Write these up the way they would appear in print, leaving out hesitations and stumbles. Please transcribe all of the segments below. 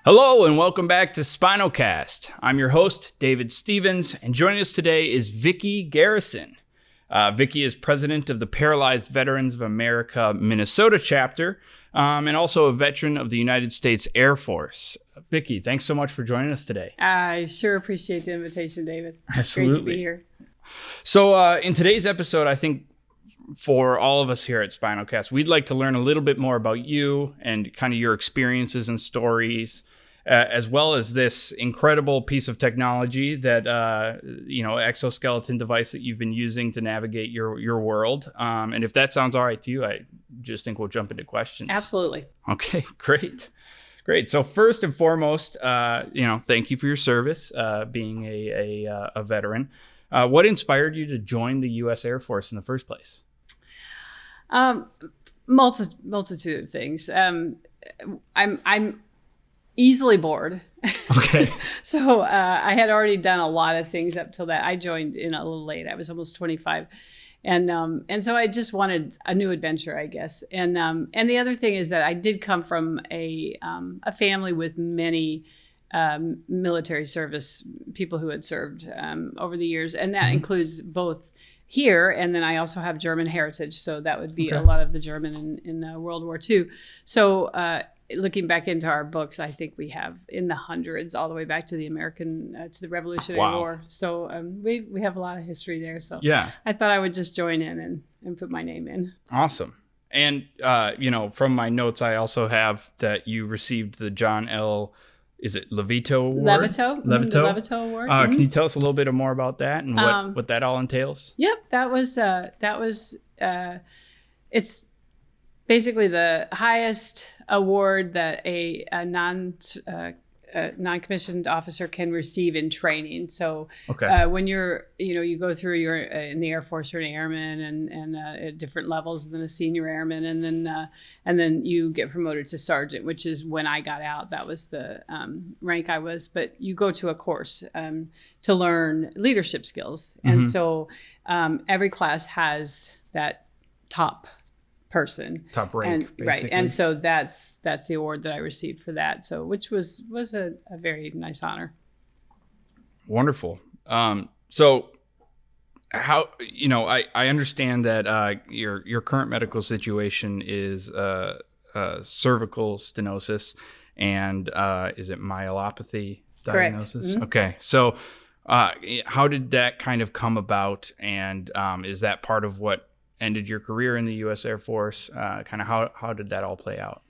Hello and welcome back to Spinalcast. I'm your host, David Stevens, and joining us today is Vicky Garrison. Vicky is president of the Paralyzed Veterans of America Minnesota chapter, and also a veteran of the United States Air Force. Vicky, thanks so much for joining us today. I sure appreciate the invitation, David. Absolutely. Great to be here. So in today's episode, I think for all of us here at Spinalcast, we'd like to learn a little bit more about you and kind of your experiences and stories, as well as this incredible piece of technology that, exoskeleton device that you've been using to navigate your world. And if that sounds all right to you, I just think we'll jump into questions. Absolutely. Okay, great. So first and foremost, thank you for your service, being a veteran. What inspired you to join the U.S. Air Force in the first place? Multitude of things. I'm easily bored. Okay. So I had already done a lot of things up till that. I joined in a little late. I was almost 25. And so I just wanted a new adventure, I guess. And the other thing is that I did come from a family with many military service people who had served over the years. And that includes both here, and then I also have German heritage. So that would be a lot of the German in World War II. So looking back into our books, I think we have in the hundreds all the way back to the to the Revolutionary War. So we have a lot of history there. So yeah, I thought I would just join in and put my name in. Awesome. And, from my notes, I also have that you received the John L. Is it Levito Award? Levito. The Levito Award. Can you tell us a little bit more about that and what that all entails? Yep. That was it's basically the highest award that a non-commissioned officer can receive in training. So when you go through, you're in the Air Force, you're an airman and at different levels than a senior airman. And then you get promoted to sergeant, which is when I got out. That was the rank I was. But you go to a course to learn leadership skills. And so every class has that top person, top rank, and, right? And so that's the award that I received for that. So which was a very nice honor. Wonderful. So how I understand that your current medical situation is cervical stenosis and is it myelopathy diagnosis? Correct. Okay, so how did that kind of come about, and is that part of what ended your career in the U.S. Air Force? Kind of how did that all play out?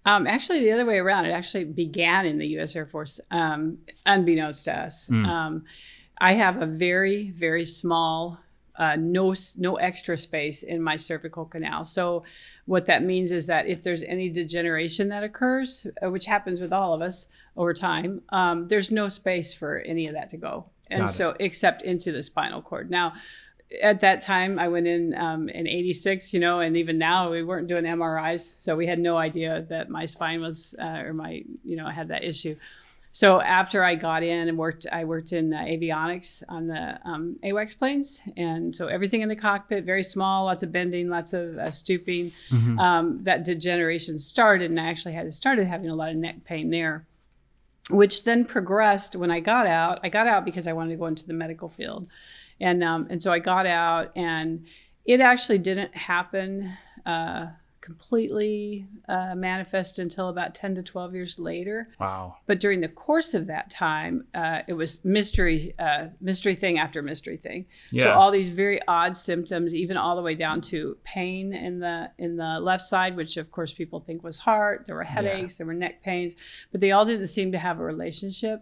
Actually, the other way around. It actually began in the U.S. Air Force, unbeknownst to us. I have a very, very small, no extra space in my cervical canal. So what that means is that if there's any degeneration that occurs, which happens with all of us over time, there's no space for any of that to go. And so except into the spinal cord. Now, at that time, I went in 86, and even now we weren't doing MRIs. So we had no idea that my spine was, I had that issue. So after I got in and I worked in avionics on the AWACS planes. And so everything in the cockpit, very small, lots of bending, lots of stooping. That degeneration started, and I actually started having a lot of neck pain there, which then progressed when I got out. I got out because I wanted to go into the medical field. And so I got out, and it actually didn't happen completely manifest until about 10 to 12 years later. Wow. But during the course of that time, it was mystery thing after mystery thing. Yeah. So all these very odd symptoms, even all the way down to pain in the left side, which of course people think was heart. There were headaches, there were neck pains, but they all didn't seem to have a relationship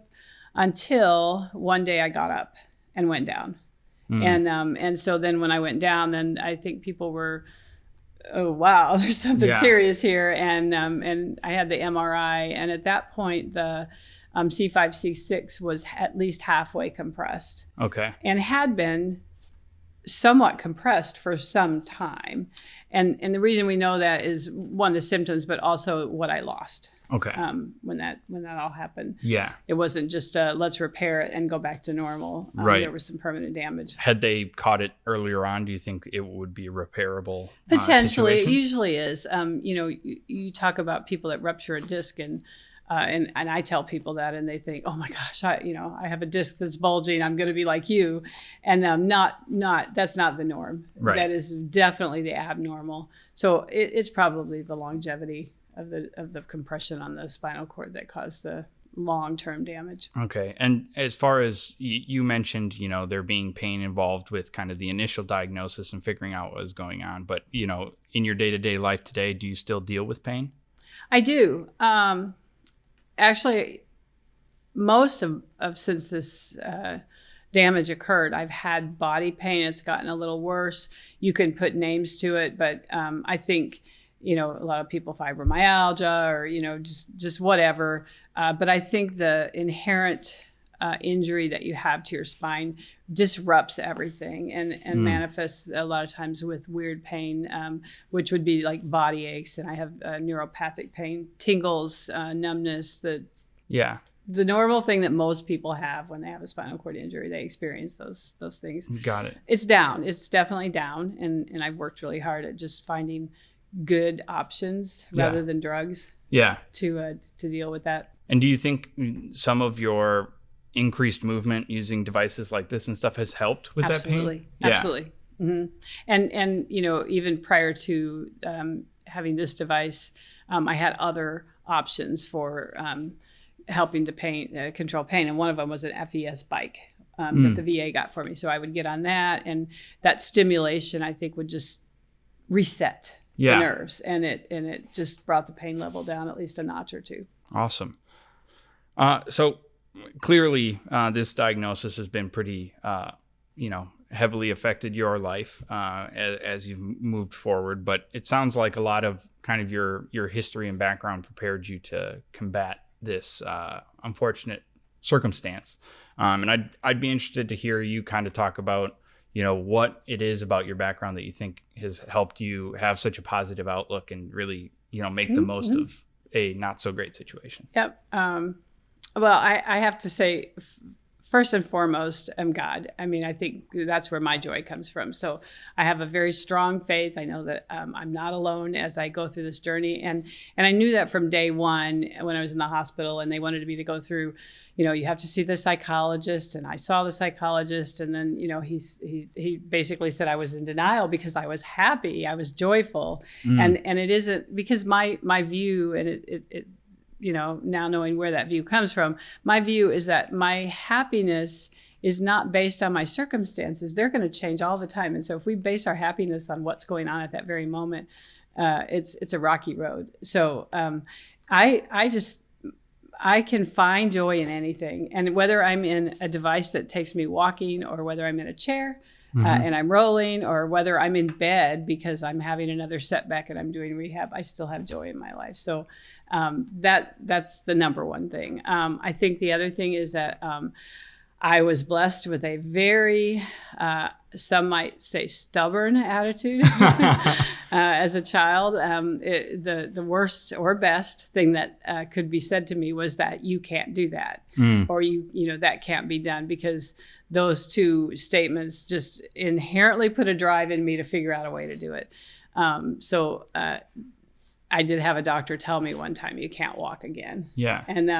until one day I got up and went down. And so then when I went down, then I think people were, oh wow, there's something serious here. And I had the MRI, and at that point the C5 C6 was at least halfway compressed. Okay. And had been somewhat compressed for some time. And the reason we know that is one, the symptoms, but also what I lost. Okay. When that all happened. Yeah. It wasn't just let's repair it and go back to normal. Right. There was some permanent damage. Had they caught it earlier on, do you think it would be repairable? Potentially. Situation? It usually is. You talk about people that rupture a disc, and And I tell people that, and they think, oh my gosh, I have a disc that's bulging. I'm going to be like you. And that's not the norm. Right. That is definitely the abnormal. So it's probably the longevity of the compression on the spinal cord that caused the long-term damage. Okay. And as far as you mentioned, there being pain involved with kind of the initial diagnosis and figuring out what was going on. But, in your day-to-day life today, do you still deal with pain? I do. Actually, most of since this damage occurred, I've had body pain. It's gotten a little worse. You can put names to it, but I think, a lot of people fibromyalgia or, just whatever. But I think the inherent injury that you have to your spine disrupts everything and manifests a lot of times with weird pain, which would be like body aches. And I have neuropathic pain, tingles, numbness, the normal thing that most people have when they have a spinal cord injury. They experience those things. Got it. It's down. It's definitely down. And I've worked really hard at just finding good options rather than drugs. Yeah. To deal with that. And do you think some of your increased movement using devices like this and stuff has helped with that pain? Absolutely. Mm-hmm. And even prior to having this device, I had other options for helping to control pain. And one of them was an FES bike that the VA got for me. So I would get on that, and that stimulation, I think, would just reset the nerves, and it just brought the pain level down at least a notch or two. Awesome. So clearly, this diagnosis has been pretty, heavily affected your life as you've moved forward. But it sounds like a lot of kind of your history and background prepared you to combat this unfortunate circumstance. And I'd be interested to hear you kind of talk about, what it is about your background that you think has helped you have such a positive outlook and really, make the most of a not so great situation. Yep. Well, I have to say, first and foremost, I'm God. I mean, I think that's where my joy comes from. So I have a very strong faith. I know that I'm not alone as I go through this journey. And I knew that from day one when I was in the hospital and they wanted me to go through, you have to see the psychologist. And I saw the psychologist. And then, he basically said I was in denial because I was happy. I was joyful. And it isn't because my view, and it now knowing where that view comes from, my view is that my happiness is not based on my circumstances. They're going to change all the time. And so if we base our happiness on what's going on at that very moment, it's a rocky road. So I can find joy in anything. And whether I'm in a device that takes me walking, or whether I'm in a chair and I'm rolling, or whether I'm in bed because I'm having another setback and I'm doing rehab, I still have joy in my life. So that's the number one thing. I think the other thing is that I was blessed with a very, some might say, stubborn attitude as a child. The worst or best thing that could be said to me was that you can't do that, or that can't be done, because those two statements just inherently put a drive in me to figure out a way to do it. So I did have a doctor tell me one time, you can't walk again. Yeah. And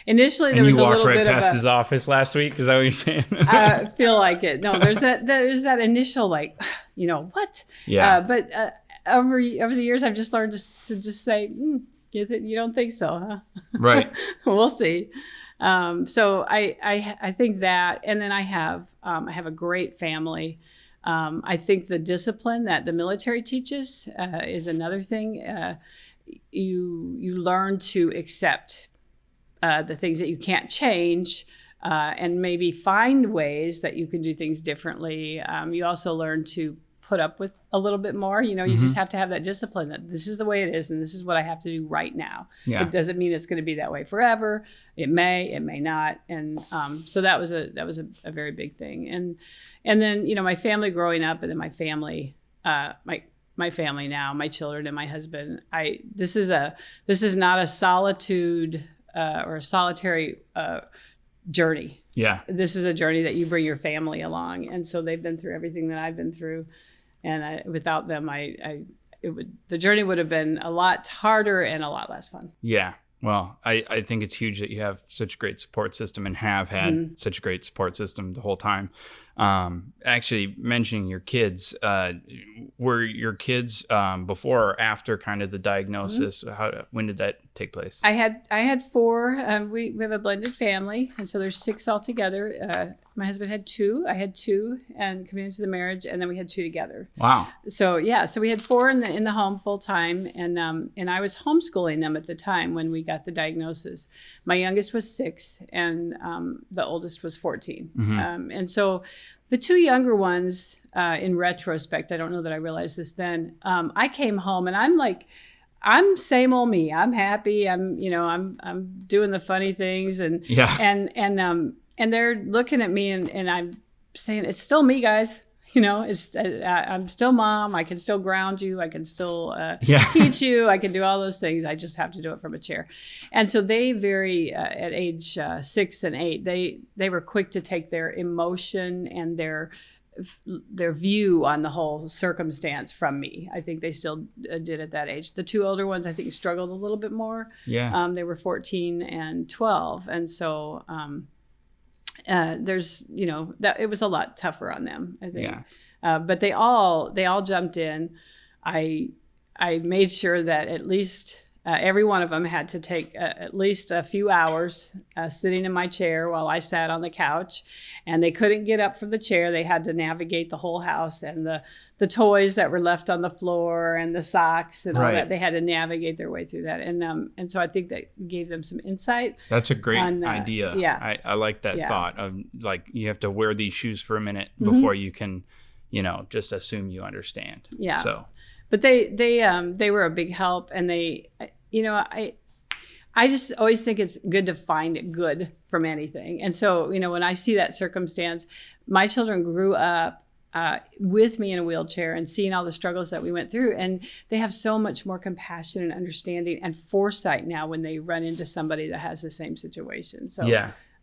initially there was a little bit of you walked right past his office last week? Is that what you're saying? I feel like it. No, there's that initial like, what? Yeah. But over the years, I've just learned to just say, you don't think so, huh? Right. We'll see. So I think that, and then I have a great family. I think the discipline that the military teaches is another thing. You learn to accept the things that you can't change, and maybe find ways that you can do things differently. You also learn to put up with a little bit more. You just have to have that discipline that this is the way it is and this is what I have to do right now. Yeah. It doesn't mean it's going to be that way forever. It may not. And so that was a very big thing. And then, my family growing up, and then my family, my family now, my children and my husband, this is not a solitude or a solitary journey. Yeah. This is a journey that you bring your family along. And so they've been through everything that I've been through. And without them, the journey would have been a lot harder and a lot less fun. Yeah. Well, I think it's huge that you have such a great support system and have had such a great support system the whole time. Actually, mentioning your kids, were your kids before or after kind of the diagnosis? When did that take place? I had 4. We have a blended family, and so there's 6 altogether. My husband had 2. I had 2, and coming into the marriage, and then we had 2 together. Wow. So yeah, so we had 4 in the home full time, and I was homeschooling them at the time when we got the diagnosis. My youngest was 6, and the oldest was 14. And so the 2 younger ones, in retrospect, I don't know that I realized this then. I came home and I'm same old me. I'm happy. I'm doing the funny things, and they're looking at me and I'm saying, it's still me, guys. I'm still mom. I can still ground you. I can still teach you. I can do all those things. I just have to do it from a chair. And so they at age 6 and 8, they were quick to take their emotion and their view on the whole circumstance from me. I think they still did at that age. The 2 older ones, I think, struggled a little bit more. Yeah. They were 14 and 12. And so, there's, that it was a lot tougher on them, I think. Yeah. But they all jumped in. I made sure that at least every one of them had to take at least a few hours sitting in my chair while I sat on the couch, and they couldn't get up from the chair. They had to navigate the whole house and the toys that were left on the floor and the socks and all that. They had to navigate their way through that. And so I think that gave them some insight. That's a great idea. Yeah. I like that thought of you have to wear these shoes for a minute before you can, just assume you understand. Yeah. So, but they were a big help, and I just always think it's good to find good from anything. And so, when I see that circumstance, my children grew up with me in a wheelchair and seeing all the struggles that we went through. And they have so much more compassion and understanding and foresight now when they run into somebody that has the same situation. So,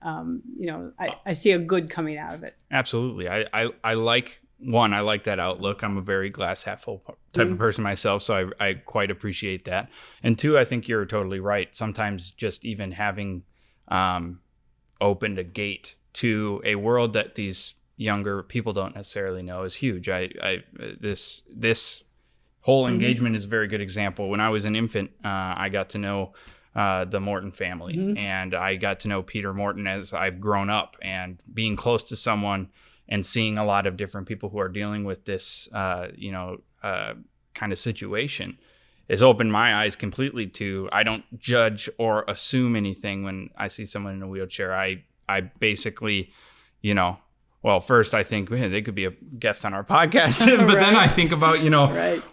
I see a good coming out of it. Absolutely. I like that outlook. I'm a very glass half full type of person myself, so I quite appreciate that. And 2, I think you're totally right. Sometimes just even having opened a gate to a world that these younger people don't necessarily know is huge. This whole engagement is a very good example. When I was an infant, I got to know the Morton family, and I got to know Peter Morton as I've grown up, and being close to someone and seeing a lot of different people who are dealing with this, kind of situation has opened my eyes completely to, I don't judge or assume anything when I see someone in a wheelchair. I basically, well, first I think, man, they could be a guest on our podcast, but then I think about,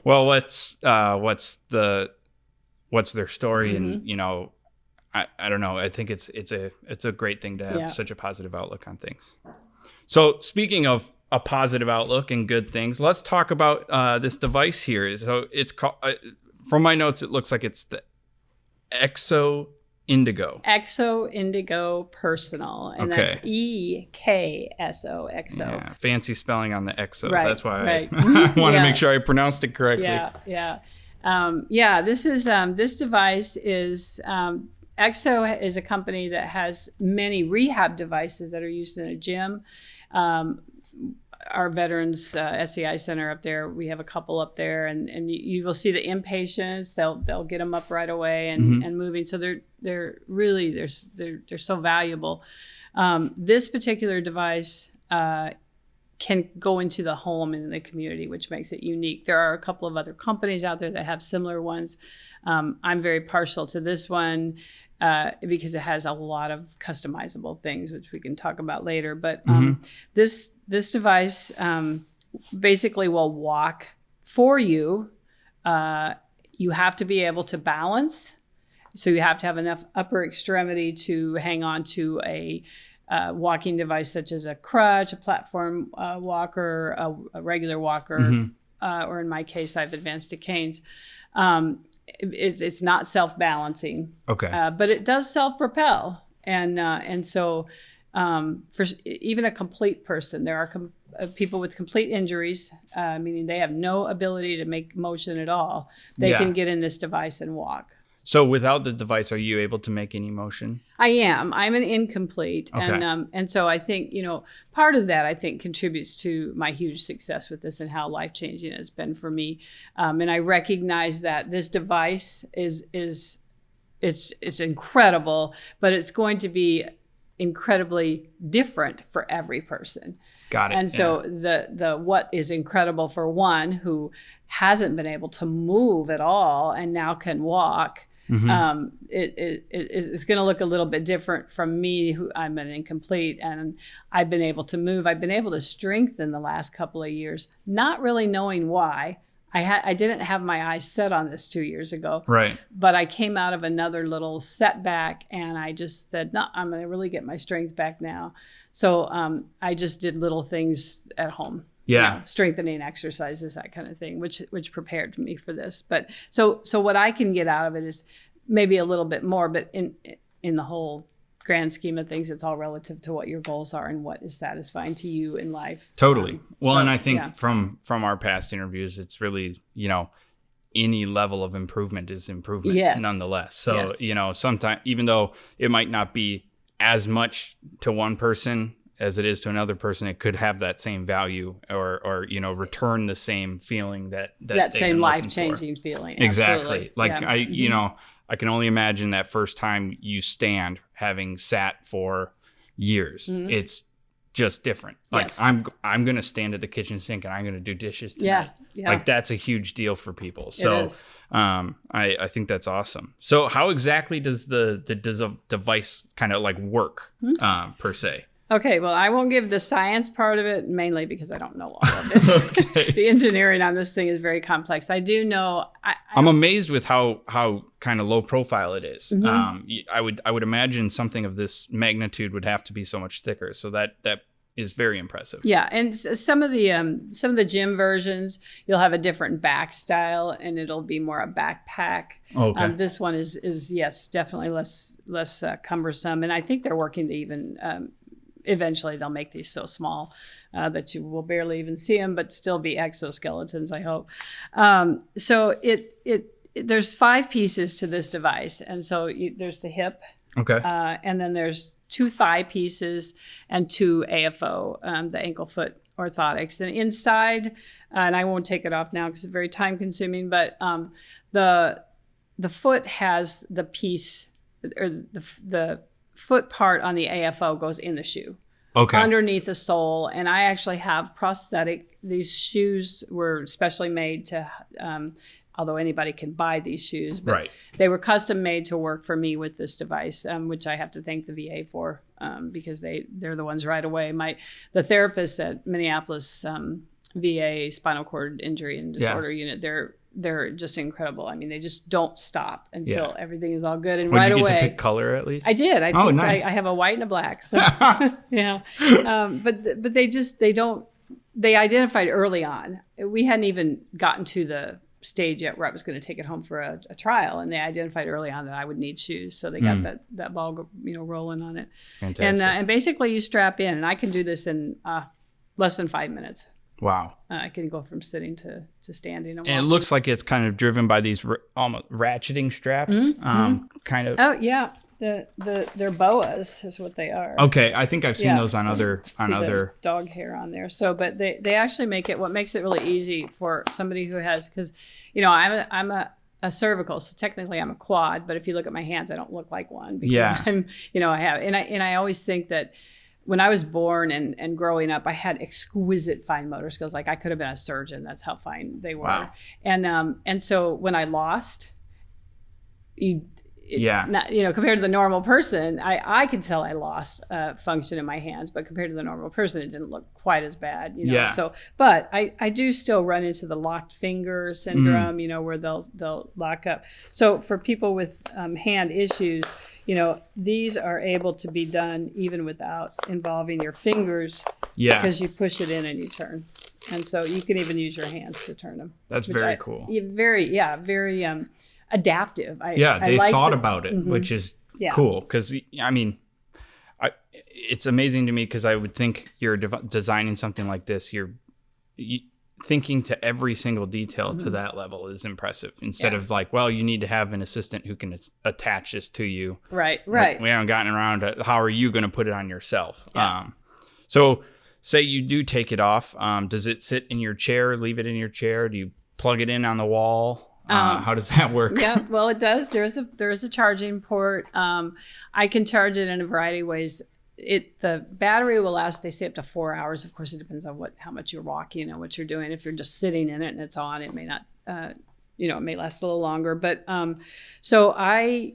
well, what's their story? And, I don't know. I think it's a great thing to have such a positive outlook on things. So speaking of a positive outlook and good things, let's talk about this device here. So it's called, from my notes, it looks like it's the EKSO Indego. EKSO Indego Personal, and that's EKSO, EKSO. Yeah, fancy spelling on the EKSO. Right, that's why I want to make sure I pronounced it correctly. This is this device is. EKSO is a company that has many rehab devices that are used in a gym. Our Veterans SEI Center up there, we have a couple up there, and you will see the inpatients. They'll get them up right away and moving. So they're really they're so valuable. This particular device can go into the home and in the community, which makes it unique. There are a couple of other companies out there that have similar ones. I'm very partial to this one because it has a lot of customizable things, which we can talk about later. But this device basically will walk for you. You have to be able to balance. So you have to have enough upper extremity to hang on to a walking device such as a crutch, a platform walker, a regular walker, or in my case, I've advanced to canes. It's not self-balancing, but it does self-propel, and so for even a complete person, there are people with complete injuries, meaning they have no ability to make motion at all. They can get in this device and walk. So without the device, are you able to make any motion? I am. I'm an incomplete. Okay. And so I think, part of that I think contributes to my huge success with this and how life-changing it's been for me. And I recognize that this device it's incredible, but it's going to be incredibly different for every person. Got it. And so the what is incredible for one who hasn't been able to move at all and now can walk, it's going to look a little bit different from me, who I'm an incomplete, and I've been able to move. I've been able to strengthen the last couple of years, not really knowing why. I didn't have my eyes set on this 2 years ago. Right. But I came out of another little setback and I just said, no, I'm going to really get my strength back now. So I just did little things at home. Yeah. Strengthening exercises, that kind of thing, which prepared me for this. But so what I can get out of it is maybe a little bit more, but in the whole grand scheme of things, it's all relative to what your goals are and what is satisfying to you in life. Totally. And I think from our past interviews, it's really, any level of improvement is improvement nonetheless. So, sometimes, even though it might not be as much to one person as it is to another person, it could have that same value or return the same feeling that same life-changing feeling. Exactly. Absolutely. I can only imagine that first time you stand, having sat for years. It's just different. Yes. I'm going to stand at the kitchen sink and I'm going to do dishes tonight. Yeah. That's a huge deal for people. So it is. I think that's awesome. So how exactly does the device kind of work per se? Okay, well, I won't give the science part of it, mainly because I don't know all of it. Okay. The engineering on this thing is very complex. I do know. I'm amazed with how kind of low profile it is. I would imagine something of this magnitude would have to be so much thicker. So that is very impressive. Yeah, and some of the gym versions, you'll have a different back style, and it'll be more a backpack. Okay. This one is yes, definitely less cumbersome, and I think they're working to even. Eventually they'll make these so small that you will barely even see them, but still be exoskeletons, I hope. So there's 5 pieces to this device. And so there's the hip. Okay. And then there's 2 thigh pieces and 2 AFO, the ankle foot orthotics. And inside, and I won't take it off now because it's very time consuming, but the foot has the piece, or the foot part on the AFO goes in the shoe. Okay. Underneath the sole. And I actually have prosthetic. These shoes were specially made to, although anybody can buy these shoes, but right. They were custom made to work for me with this device, which I have to thank the VA for, because they're the ones right away. The therapists at Minneapolis VA spinal cord injury and disorder unit, they're just incredible. I mean, they just don't stop until everything is all good. And right away, did you get to pick color at least? I did. Nice. I have a white and a black. So yeah. But they identified early on. We hadn't even gotten to the stage yet where I was going to take it home for a trial, and they identified early on that I would need shoes. So they got that ball rolling on it. Fantastic. And basically you strap in, and I can do this in less than 5 minutes. Wow. I can go from sitting to standing. And it looks like it's kind of driven by these almost ratcheting straps, kind of. Oh yeah, they're boas is what they are. Okay, I think I've seen those on other dog hair on there. So, but they actually make it. What makes it really easy for somebody who has, because I'm a cervical, so technically I'm a quad. But if you look at my hands, I don't look like one because I'm I have and I always think that. When I was born and growing up, I had exquisite fine motor skills. Like I could have been a surgeon. That's how fine they were. Wow. And so when I lost, not, compared to the normal person, I could tell I lost function in my hands, but compared to the normal person, it didn't look quite as bad. So, but I do still run into the locked finger syndrome. Where they'll lock up. So for people with hand issues. These are able to be done even without involving your fingers because you push it in and you turn. And so you can even use your hands to turn them. That's very cool. Very adaptive. They thought about it, which is cool because, it's amazing to me because I would think you're designing something like this. thinking to every single detail to that level is impressive. Instead of like, well, you need to have an assistant who can attach this to you. Right. We haven't gotten around to how are you going to put it on yourself. Yeah. So say you do take it off. Does it sit in your chair? Leave it in your chair? Do you plug it in on the wall? How does that work? Yeah, well, it does. There's a charging port. I can charge it in a variety of ways. The battery will last, they say, up to 4 hours. Of course, it depends on how much you're walking and what you're doing. If you're just sitting in it and it's on, it may not, it may last a little longer. But so I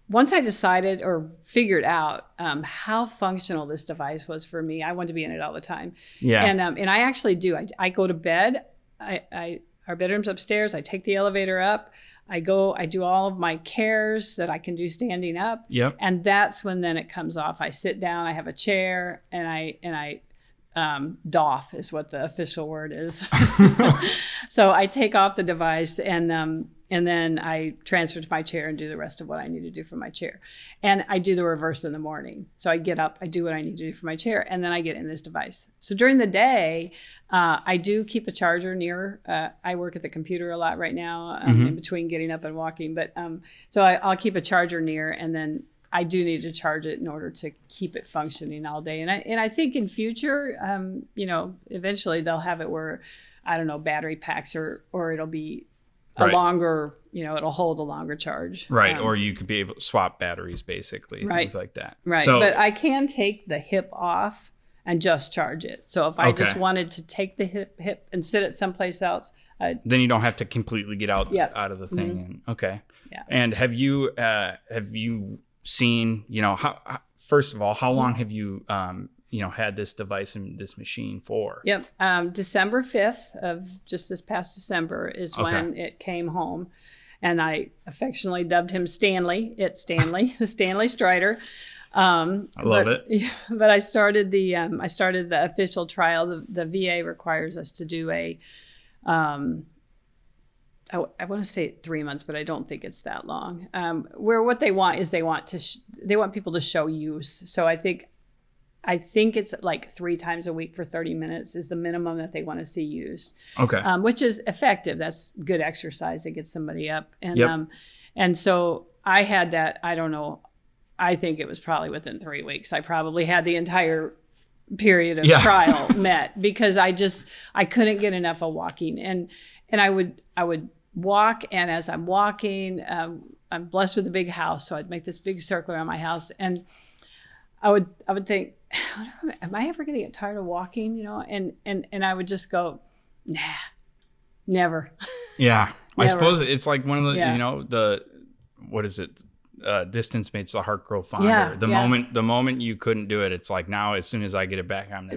once I decided or figured out how functional this device was for me, I wanted to be in it all the time. Yeah. And I actually do. I go to bed. Our bedroom's upstairs. I take the elevator up. I do all of my cares that I can do standing up. Yep. And that's when then it comes off. I sit down, I have a chair, and I doff is what the official word is. So I take off the device and then I transfer to my chair and do the rest of what I need to do for my chair. And I do the reverse in the morning. So I get up, I do what I need to do for my chair, and then I get in this device. So during the day, I do keep a charger near. I work at the computer a lot right now in between getting up and walking. But so I'll keep a charger near, and then I do need to charge it in order to keep it functioning all day. And I think in future, eventually they'll have it where, I don't know, battery packs or it'll be a longer, it'll hold a longer charge. Right. Or you could be able to swap batteries, basically, things like that. Right. So, but I can take the hip off and just charge it. So if I just wanted to take the hip and sit it someplace else. Then you don't have to completely get out of the thing. Okay. Yeah. And have you seen, first of all, how long have you, had this device and this machine for? Yep. December 5th of just this past December is when it came home. And I affectionately dubbed him Stanley. It's Stanley, Stanley Strider. I love it. Yeah, but I started the official trial. The VA requires us to do I want to say 3 months, but I don't think it's that long. Where what they want is they want people to show use. So I think it's like 3 times a week for 30 minutes is the minimum that they want to see used. Okay. Which is effective. That's good exercise. It gets somebody up. And and so I had that, I don't know, I think it was probably within 3 weeks. I probably had the entire period of trial met because I couldn't get enough of walking. And I would walk, and as I'm walking, I'm blessed with a big house, so I'd make this big circle around my house, and I would think, am I ever going to get tired of walking? And I would just go, nah, never. Yeah, never. I suppose it's like one of the what is it? Distance makes the heart grow fonder. Yeah, the moment you couldn't do it, it's like now as soon as I get it back, I'm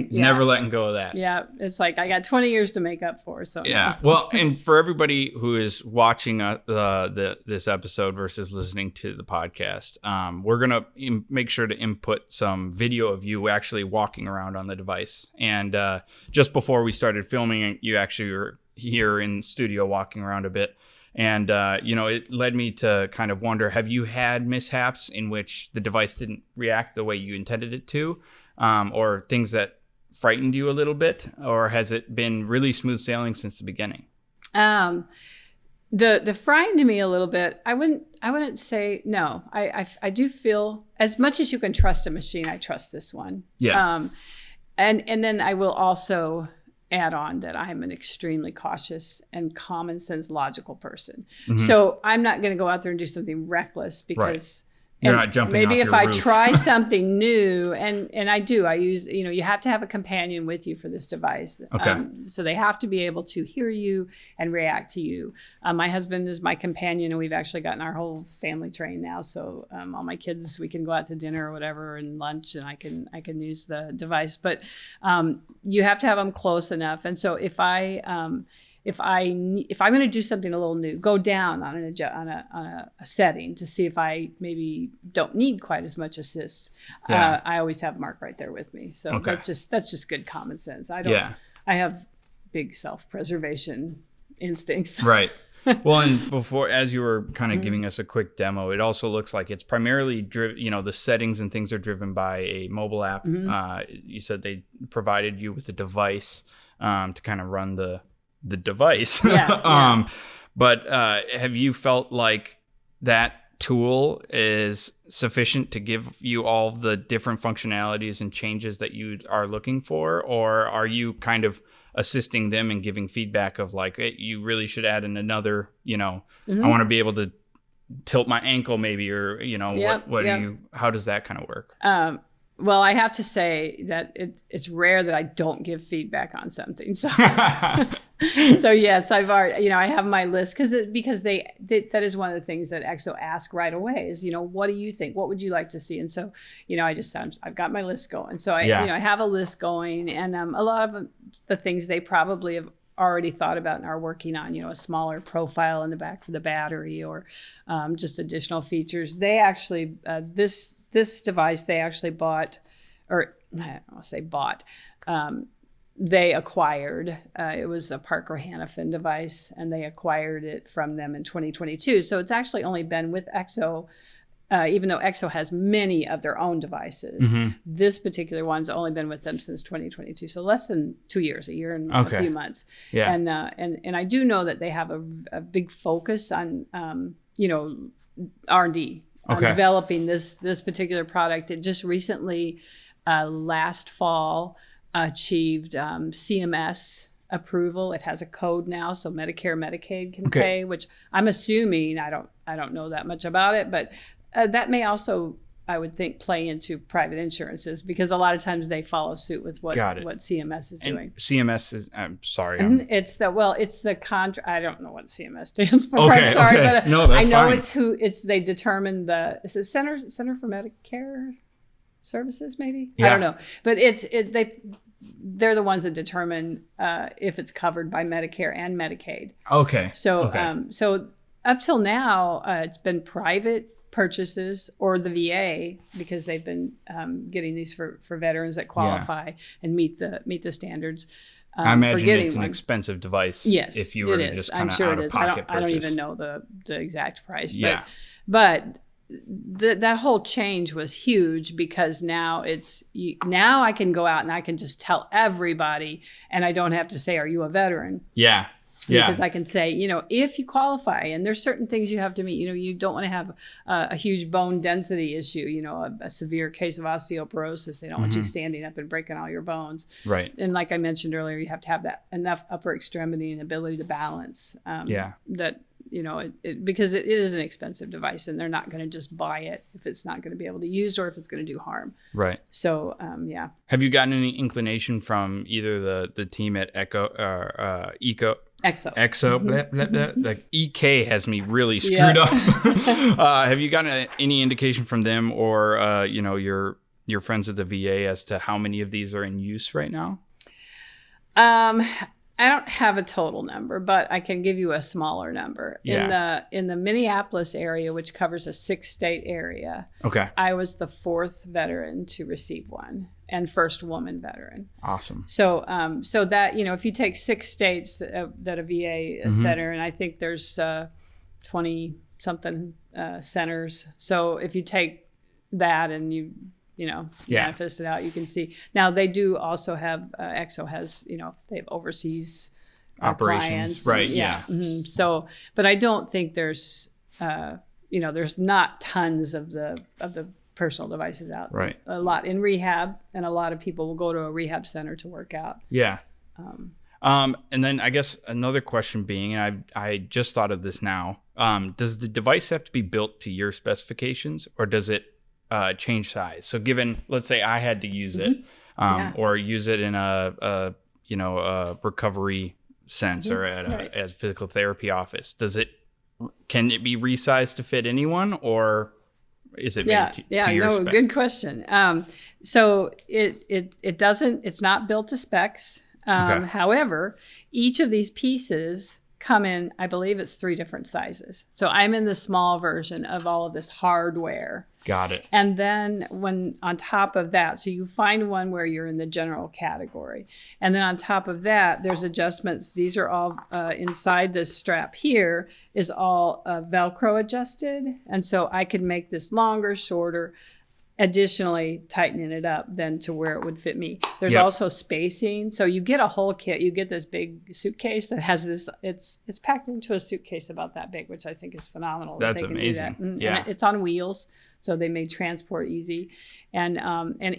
never letting go of that. Yeah, it's like I got 20 years to make up for. So yeah, well, and for everybody who is watching this episode versus listening to the podcast, we're gonna make sure to input some video of you actually walking around on the device. And just before we started filming, you actually were here in studio walking around a bit. And, it led me to kind of wonder, have you had mishaps in which the device didn't react the way you intended it to, or things that frightened you a little bit, or has it been really smooth sailing since the beginning? The frightened me a little bit. I wouldn't say no. I do feel as much as you can trust a machine, I trust this one. Yeah. And then I will also add on that I'm an extremely cautious and common sense logical person. Mm-hmm. So I'm not going to go out there and do something reckless because you're not jumping maybe off if your I roof. Try something new, and I use, you have to have a companion with you for this device. Okay. So they have to be able to hear you and react to you. My husband is my companion, and we've actually gotten our whole family trained now. So all my kids, we can go out to dinner or whatever and lunch, and I can use the device. But you have to have them close enough. And so if I'm going to do something a little new, go down on a setting to see if I maybe don't need quite as much assist. Yeah. I always have Mark right there with me, so that's just good common sense. I have big self-preservation instincts. Right. Well, and before, as you were kind of giving us a quick demo, it also looks like it's primarily the settings and things are driven by a mobile app. You said they provided you with a device to kind of run the device. Yeah. But have you felt like that tool is sufficient to give you all the different functionalities and changes that you are looking for? Or are you kind of assisting them and giving feedback of like, hey, you really should add in another, I want to be able to tilt my ankle maybe, or, how does that kind of work? Well, I have to say that it's rare that I don't give feedback on something. So, so yes, I've already, I have my list because that is one of the things that EKSO ask right away is, what do you think? What would you like to see? And so, I've got my list going. So I have a list going, and a lot of the things they probably have already thought about and are working on, a smaller profile in the back for the battery, or just additional features. They actually, this device they actually bought, or I don't want to say bought, they acquired. It was a Parker Hannifin device, and they acquired it from them in 2022. So it's actually only been with EKSO, even though EKSO has many of their own devices. This particular one's only been with them since 2022. So less than 2 years, a year and a few months. Yeah. And I do know that they have a big focus on, R&D. Developing this particular product. It just recently, last fall, achieved CMS approval. It has a code now, so Medicare Medicaid can pay, which I'm assuming, I don't know that much about it, but that may also, I would think, play into private insurances, because a lot of times they follow suit with what CMS is doing. And CMS is, I'm sorry. It's the contract. I don't know what CMS stands for. I'm sorry, but no, that's I know fine. they determine is it Center for Medicare Services, maybe? Yeah. I don't know. But they're the ones that determine if it's covered by Medicare and Medicaid. Okay. So so up till now, it's been private purchases or the VA, because they've been getting these for veterans that qualify and meet the standards. I imagine it's an expensive device. Yes, if you were to just kind of out of pocket purchase. I don't even know the exact price. But that whole change was huge, because now I can go out and I can just tell everybody, and I don't have to say, "Are you a veteran?" Yeah. Because I can say, if you qualify, and there's certain things you have to meet, you don't want to have a huge bone density issue, a severe case of osteoporosis. They don't want you standing up and breaking all your bones. Right. And like I mentioned earlier, you have to have that enough upper extremity and ability to balance. That, because it is an expensive device, and they're not going to just buy it if it's not going to be able to use, or if it's going to do harm. Right. So, Have you gotten any inclination from either the team at EKSO? The EK has me really screwed up. Have you gotten any indication from them, or your friends at the VA, as to how many of these are in use right now? I don't have a total number, but I can give you a smaller number. Yeah. In the Minneapolis area, which covers a 6-state area, I was the 4th veteran to receive one, and first woman veteran. Awesome. So so that, if you take 6 states that a VA center, and I think there's 20 something centers. So if you take that and you manifest it out, you can see. Now they do also have, EKSO has, they have overseas operations, clients. Right? Yeah. Mm-hmm. So, but I don't think there's, there's not tons of the personal devices out. Right. A lot in rehab, and a lot of people will go to a rehab center to work out. Yeah. And then I guess another question being, and I just thought of this now, does the device have to be built to your specifications, or does it change size? So given, let's say I had to use it, or use it in a recovery sense, or at a physical therapy office, can it be resized to fit anyone, or is it made to your specs? Good question. So it doesn't, it's not built to specs. However, each of these pieces come in, I believe it's 3 different sizes. So I'm in the small version of all of this hardware. Got it. And then when on top of that, so you find one where you're in the general category. And then on top of that, there's adjustments. These are all inside this strap here is all Velcro adjusted. And so I could make this longer, shorter, additionally tightening it up then to where it would fit me. There's also spacing. So you get a whole kit. You get this big suitcase that has this, it's packed into a suitcase about that big, which I think is phenomenal. That's that they can amazing. do that. Yeah. And it's on wheels, so they make transport easy. And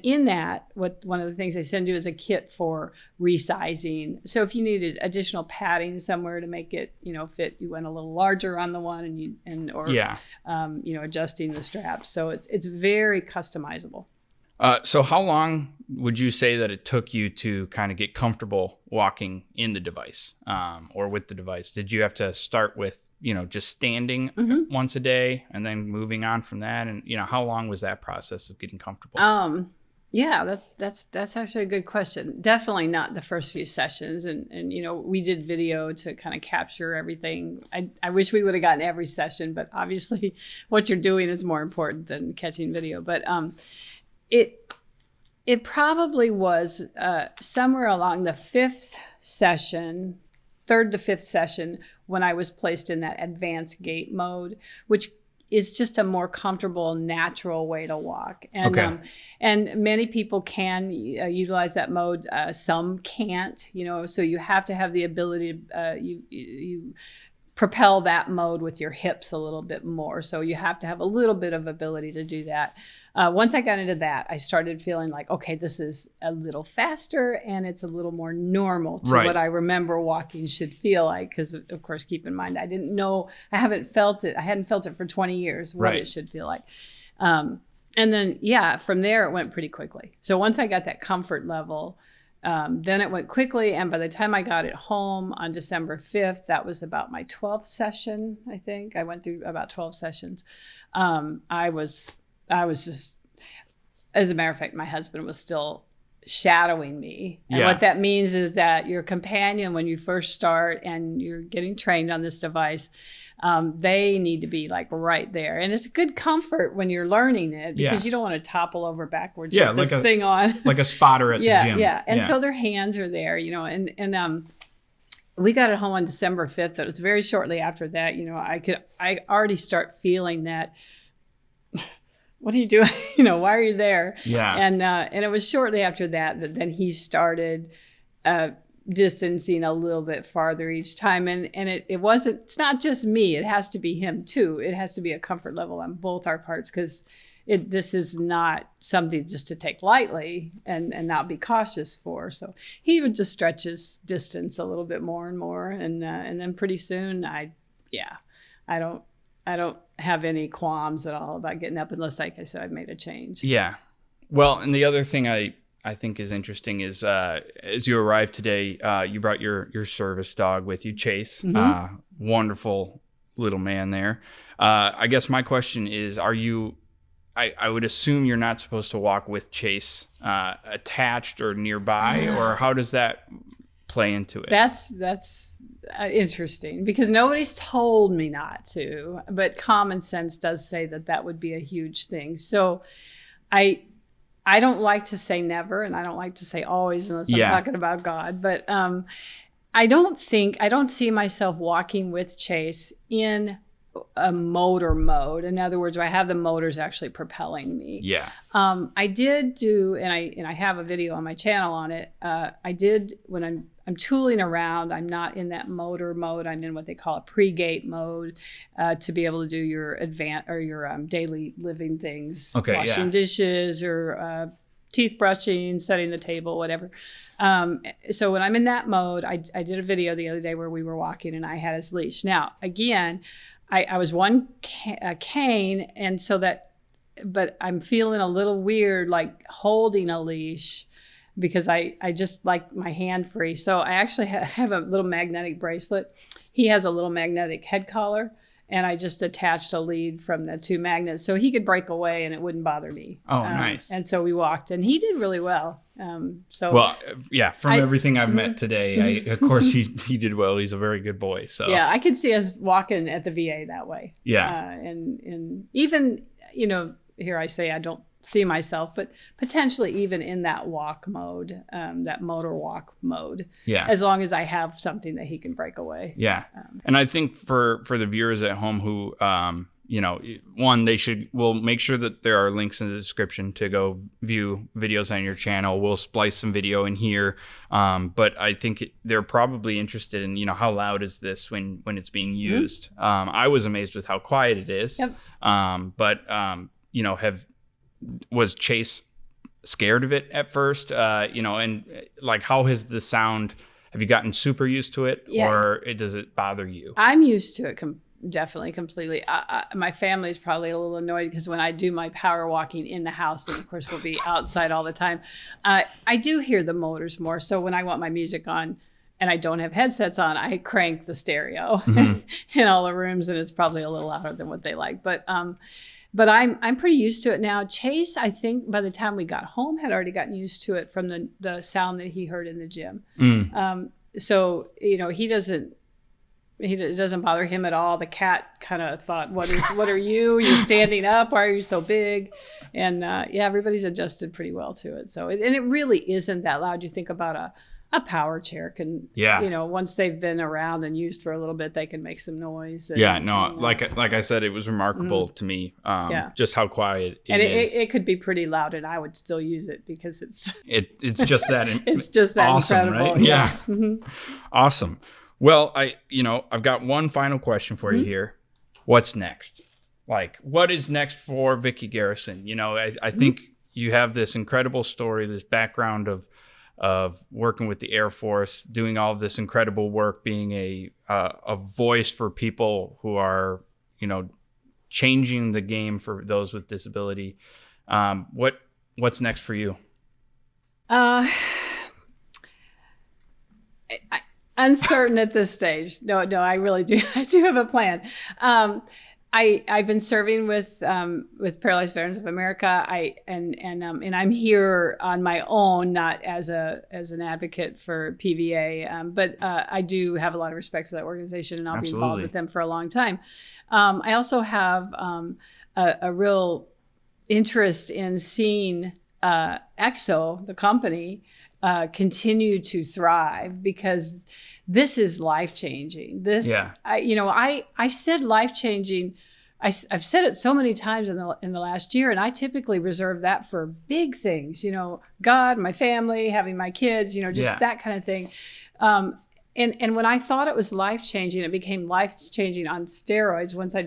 in that, one of the things they send you is a kit for resizing. So if you needed additional padding somewhere to make it, fit, you went a little larger on the one or adjusting the straps. So it's very customizable. So how long would you say that it took you to kind of get comfortable walking in the device or with the device? Did you have to start with, just standing once a day and then moving on from that? And, how long was that process of getting comfortable? Yeah, that's actually a good question. Definitely not the first few sessions. And we did video to kind of capture everything. I wish we would have gotten every session, but obviously what you're doing is more important than catching video. But it probably was somewhere along the 5th session, 3rd to 5th session, when I was placed in that advanced gait mode, which is just a more comfortable, natural way to walk. And and many people can utilize that mode. Some can't, so you have to have the ability to you propel that mode with your hips a little bit more. So you have to have a little bit of ability to do that. Once I got into that, I started feeling like, okay, this is a little faster and it's a little more normal to what I remember walking should feel like. Because, of course, keep in mind, I didn't know, I hadn't felt it for 20 years, what it should feel like. And then, from there, it went pretty quickly. So once I got that comfort level, then it went quickly. And by the time I got it home on December 5th, that was about my 12th session, I think. I went through about 12 sessions. I was just, as a matter of fact, my husband was still shadowing me. And what that means is that your companion, when you first start and you're getting trained on this device, they need to be like right there. And it's a good comfort when you're learning it because you don't want to topple over backwards with this thing on. Like a spotter at the gym. Yeah. And so their hands are there, and we got it home on December 5th. It was very shortly after that, I already start feeling that, what are you doing? Why are you there? Yeah. And it was shortly after that then he started distancing a little bit farther each time. And it's not just me. It has to be him too. It has to be a comfort level on both our parts because this is not something just to take lightly and not be cautious for. So he would just stretch his distance a little bit more and more. And then pretty soon I don't have any qualms at all about getting up unless, like I said, I've made a change. Yeah. Well, and the other thing I think is interesting is as you arrived today, you brought your service dog with you, Chase. Wonderful little man there. I guess my question is, I would assume you're not supposed to walk with Chase attached or nearby, or how does that play into it? That's interesting because nobody's told me not to, but common sense does say that would be a huge thing. So I don't like to say never, and I don't like to say always unless I'm talking about God, but I don't see myself walking with Chase in a motor mode. In other words, I have the motors actually propelling me. Yeah. I did do, and I have a video on my channel on it. I did when I'm tooling around. I'm not in that motor mode. I'm in what they call a pre-gate mode to be able to do your daily living things, washing dishes or teeth brushing, setting the table, whatever. So when I'm in that mode, I did a video the other day where we were walking and I had his leash. Now, again, I was one cane, and so but I'm feeling a little weird, like holding a leash because I just like my hand free. So I actually have a little magnetic bracelet. He has a little magnetic head collar, and I just attached a lead from the 2 magnets so he could break away and it wouldn't bother me. Oh, nice. And so we walked, and he did really well. Well, yeah, from everything I've met today, of course he did well. He's a very good boy. So yeah, I could see us walking at the VA that way. Yeah. And even, here I say I don't see myself, but potentially even in that walk mode, that motor walk mode. Yeah. As long as I have something that he can break away. Yeah. And I think for the viewers at home who, one, we'll make sure that there are links in the description to go view videos on your channel. We'll splice some video in here. But I think they're probably interested in, how loud is this when it's being used? I was amazed with how quiet it is. Yep. Was Chase scared of it at first? And like, how has the sound, have you gotten super used to it, or does it bother you? I'm used to it definitely completely. My family's probably a little annoyed because when I do my power walking in the house, and of course we'll be outside all the time, I do hear the motors more. So when I want my music on and I don't have headsets on, I crank the stereo in all the rooms, and it's probably a little louder than what they like. But I'm pretty used to it now. Chase, I think by the time we got home, had already gotten used to it from the sound that he heard in the gym. So it doesn't bother him at all. The cat kind of thought, what are you? You're standing up. Why are you so big? And everybody's adjusted pretty well to it. So it really isn't that loud. You think about a power chair can, once they've been around and used for a little bit, they can make some noise. Like I said, it was remarkable to me, just how quiet it is. It could be pretty loud, and I would still use it because it's just that. It's just that awesome, incredible. Right? Yeah. Awesome. Well, I've got one final question for you here. What's next? Like, what is next for Vicky Garrison? I think you have this incredible story, this background of working with the Air Force, doing all of this incredible work, being a voice for people who are, changing the game for those with disability. What's next for you? Uncertain at this stage. No, I really do. I do have a plan. I've been serving with Paralyzed Veterans of America. And I'm here on my own, not as an advocate for PVA, but I do have a lot of respect for that organization, and I'll be involved with them for a long time. I also have a real interest in seeing EKSO, the company, continue to thrive, because this is life-changing. I said life-changing. I've said it so many times in the last year, and I typically reserve that for big things, God, my family, having my kids, that kind of thing. And when I thought it was life-changing, it became life-changing on steroids once I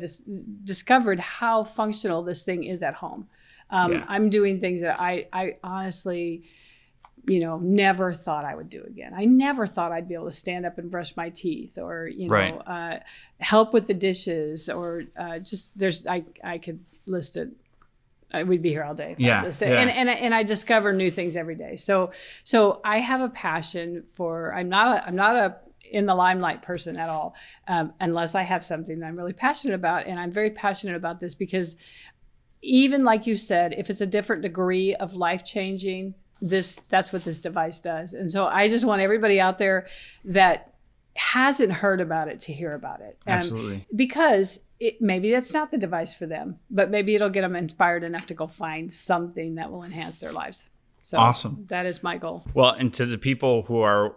discovered how functional this thing is at home. I'm doing things that I honestly, never thought I would do again. I never thought I'd be able to stand up and brush my teeth, or, help with the dishes, or I could list it. We'd be here all day. And I discover new things every day. So I have a passion for, I'm not a in the limelight person at all, unless I have something that I'm really passionate about. And I'm very passionate about this because, even like you said, if it's a different degree of life-changing, that's what this device does. And so I just want everybody out there that hasn't heard about it to hear about it. Absolutely. Because maybe that's not the device for them, but maybe it'll get them inspired enough to go find something that will enhance their lives. So awesome. That is my goal. Well, and to the people who are,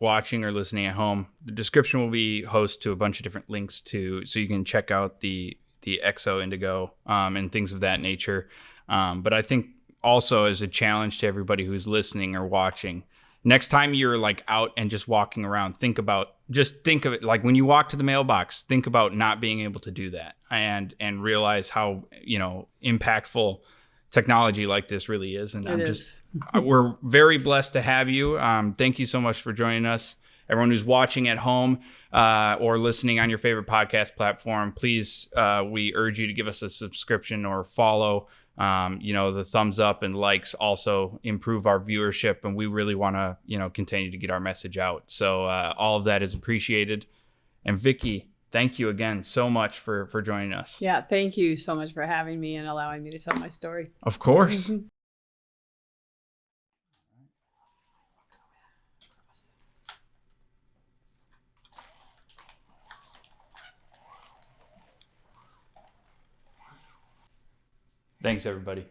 watching or listening at home, the description will be host to a bunch of different links so you can check out the EKSO Indego and things of that nature. But I think also, as a challenge to everybody who's listening or watching, next time you're like out and just walking around, think of it like when you walk to the mailbox, think about not being able to do that, and realize how, impactful technology like this really is. And we're very blessed to have you. Thank you so much for joining us. Everyone who's watching at home or listening on your favorite podcast platform, please, we urge you to give us a subscription or follow. The thumbs up and likes also improve our viewership, and we really want to, continue to get our message out. So all of that is appreciated. And Vicky, thank you again so much for joining us. Yeah, thank you so much for having me and allowing me to tell my story. Of course. Thanks, everybody.